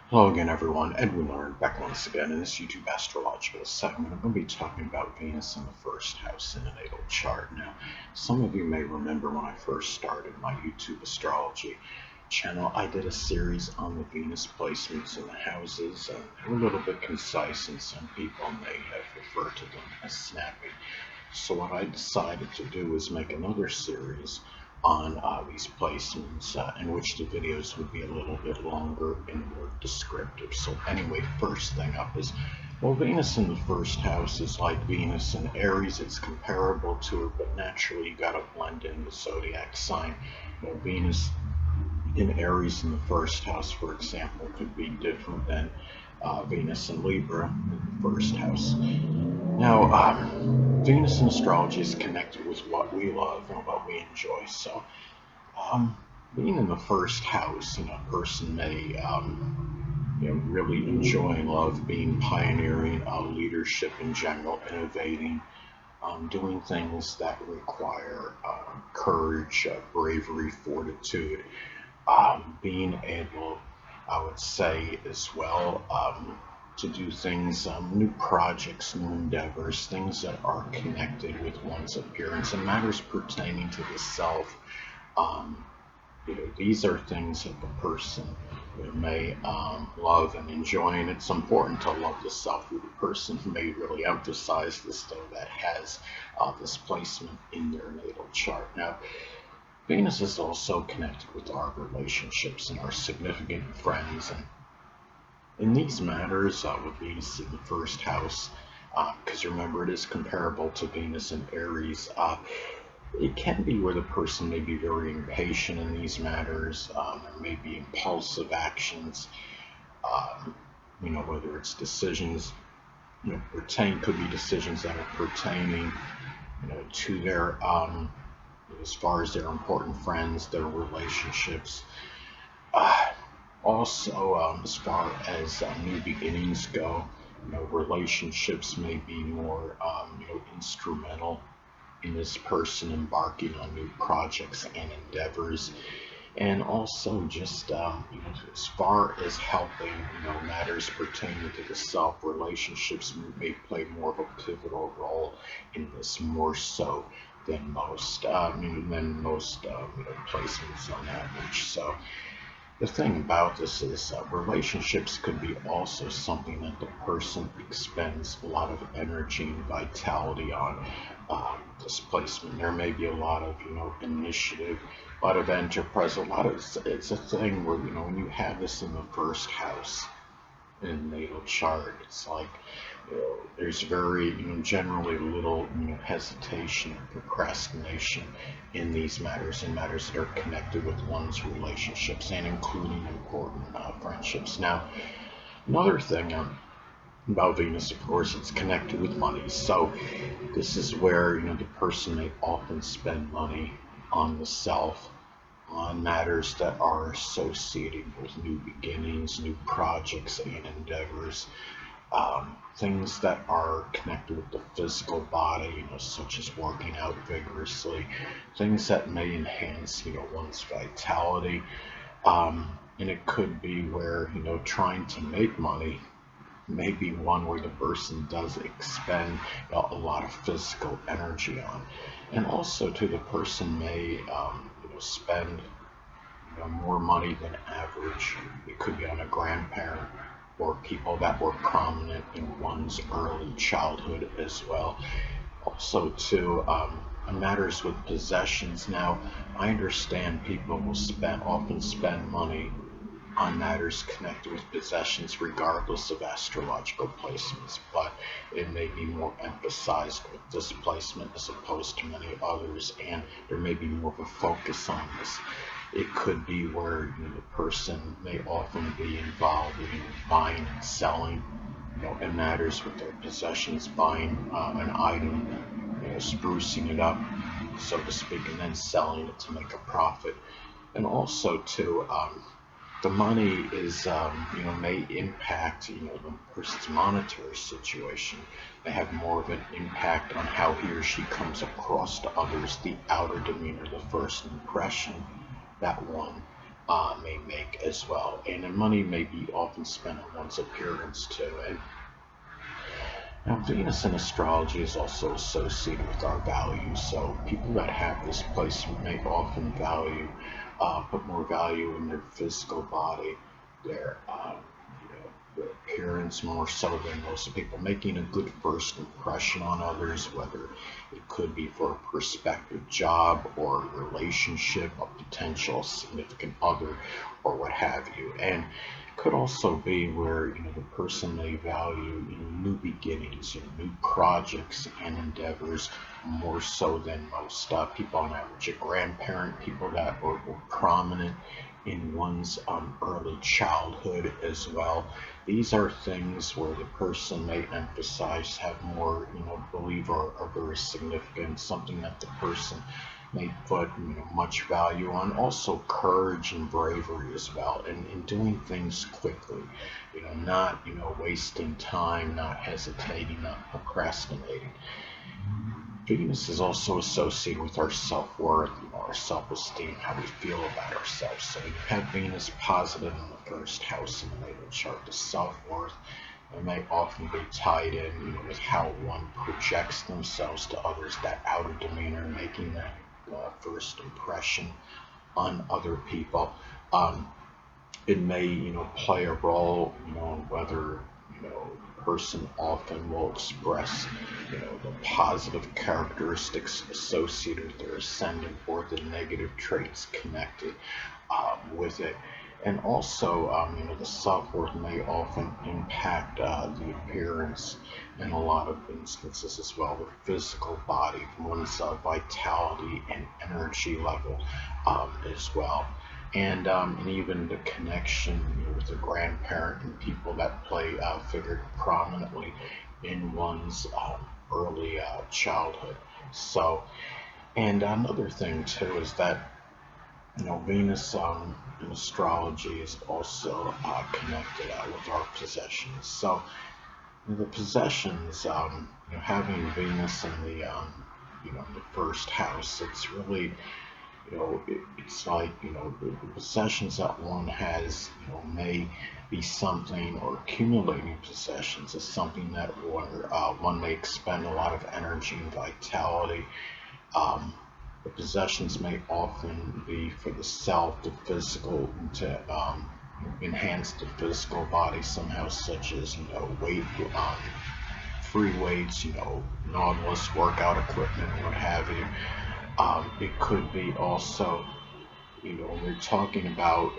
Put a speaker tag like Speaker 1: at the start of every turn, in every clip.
Speaker 1: Hello again, everyone. Edwin Learnard back once again in this YouTube astrological segment. I'm going to be talking about Venus in the first house in the natal chart. Now, some of you may remember when I first started my YouTube astrology channel, I did a series on the Venus placements in the houses. They were a little bit concise, and some people may have referred to them as snappy. So what I decided to do is make another series on these placements in which the videos would be a little bit longer and more descriptive. So anyway, first thing up is, well, Venus in the first house is like Venus in Aries. It's comparable to it, but naturally you got to blend in the zodiac sign. Venus in Aries in the first house, for example, could be different than Venus in Libra in the first house. Now, Venus in astrology is connected with what we love and what we enjoy. So, being in the first house, a person may, really enjoy and love being pioneering, leadership in general, innovating, doing things that require courage, bravery, fortitude, being able, I would say as well, to do things, new projects, new endeavors, things that are connected with one's appearance and matters pertaining to the self. Um, these are things that the person may love and enjoy, and it's important to love the self. The person may really emphasize this, though, that has this placement in their natal chart. Now, Venus is also connected with our relationships and our significant friends, and in these matters, with Venus in the first house, because remember it is comparable to Venus in Aries, it can be where the person may be very impatient in these matters. There may be impulsive actions, um, whether it's decisions, could be decisions that are pertaining, to their, as far as their important friends, their relationships. Uh, Also, as far as new beginnings go, relationships may be more, instrumental in this person embarking on new projects and endeavors, and also just, as far as helping, matters pertaining to the self, relationships may play more of a pivotal role in this, more so than most, placements on average. So. The thing about this is relationships could be also something that the person expends a lot of energy and vitality on. Displacement. There may be a lot of initiative, a lot of enterprise, a lot of it's a thing where when you have this in the first house in natal chart, it's like there's very generally little hesitation, procrastination in these matters, and matters that are connected with one's relationships and including important friendships. Now, another thing about Venus, of course, it's connected with money. So this is where the person may often spend money on the self, on matters that are associated with new beginnings, new projects and endeavors, things that are connected with the physical body, such as working out vigorously, things that may enhance, one's vitality. And it could be where, trying to make money may be one where the person does expend a lot of physical energy on. And also, too, the person may, spend more money than average. It could be on a grandparent or people that were prominent in one's early childhood as well. Also, too, matters with possessions. Now, I understand people will often spend money on matters connected with possessions regardless of astrological placements, but it may be more emphasized with this placement as opposed to many others, and there may be more of a focus on this. It could be where the person may often be involved in buying and selling, in matters with their possessions, buying an item, sprucing it up, so to speak, and then selling it to make a profit. And also, too, the money is, may impact, the person's monetary situation. May have more of an impact on how he or she comes across to others, the outer demeanor, the first impression that one may make as well. And then money may be often spent on one's appearance too. And now, Venus in astrology is also associated with our values. So people that have this placement may often put more value in their physical body, their their appearance more so than most people, making a good first impression on others, whether it could be for a prospective job or relationship, a potential significant other, or what have you. And could also be where the person may value new beginnings, new projects and endeavors more so than most people on average. A grandparent, people that were prominent in one's early childhood as well. These are things where the person may emphasize, have more, believe are very significant, something that the person may put much value on. Also courage and bravery as well, and in doing things quickly, not wasting time, not hesitating, not procrastinating. Venus is also associated with our self-worth, our self-esteem, how we feel about ourselves. So you have Venus positive in the first house in the natal chart. The self-worth it may often be tied in with how one projects themselves to others, that outer demeanor, making that first impression on other people. Um, it may play a role whether a person often will express the positive characteristics associated with their ascendant or the negative traits connected with it. And also, the self-worth may often impact the appearance in a lot of instances as well, the physical body, one's vitality and energy level as well. And even the connection with the grandparent and people that figured prominently in one's early childhood. So, and another thing too is that Venus in astrology is also connected with our possessions. So the possessions, having Venus in the first house, it's really it's like the possessions that one has may be something, or accumulating possessions is something that one may expend a lot of energy and vitality. um, the possessions may often be for the self, the physical, to enhance the physical body somehow, such as weight, free weights, nautilus workout equipment, what have you. It could be also, when we're talking about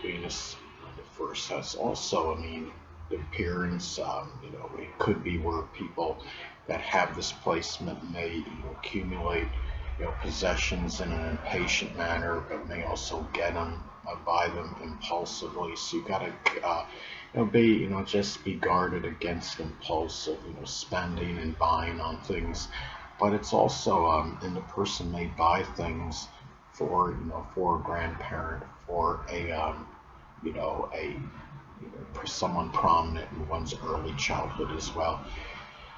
Speaker 1: Venus in the first house, also, I mean, the appearance, it could be where people that have this placement may accumulate possessions in an impatient manner, but may also get them, buy them impulsively. So you gotta be just be guarded against impulsive spending and buying on things. But it's also and the person may buy things for a grandparent, for a for someone prominent in one's early childhood as well.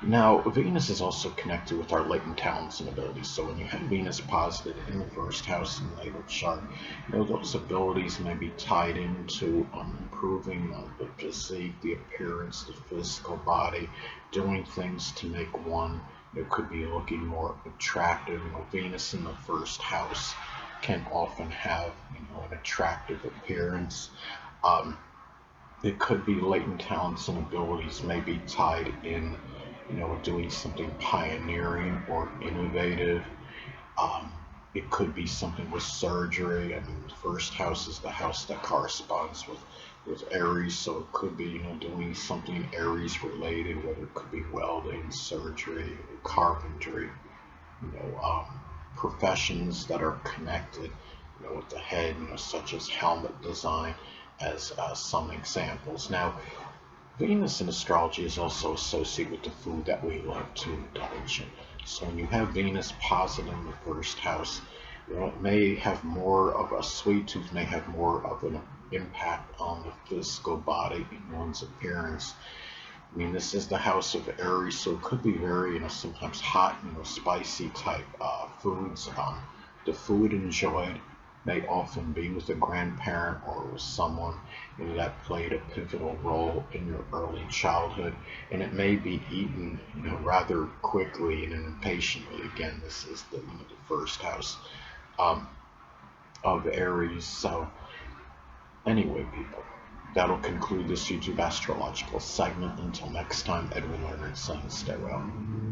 Speaker 1: Now, Venus is also connected with our latent talents and abilities. So when you have Venus positive in the first house in the natal chart, those abilities may be tied into improving the physique, the appearance, the physical body, doing things to make one, could be looking more attractive. Venus in the first house can often have, an attractive appearance. Um, it could be latent talents and abilities may be tied in doing something pioneering or innovative. Um, it could be something with surgery. I mean, the first house is the house that corresponds with Aries, so it could be doing something Aries related, whether it could be welding, surgery, carpentry, professions that are connected, with the head, such as helmet design, as some examples. Now, Venus in astrology is also associated with the food that we love to indulge in. So when you have Venus positive in the first house, it may have more of a sweet tooth, may have more of an impact on the physical body and one's appearance. I mean, this is the house of Aries, so it could be very, sometimes hot, spicy type foods. The food enjoyed may often be with a grandparent or with someone that played a pivotal role in your early childhood, and it may be eaten, rather quickly and impatiently. Again, this is the first house um, of Aries. So anyway, people, that'll conclude this YouTube astrological segment. Until next time, Edwin Learnard saying stay well.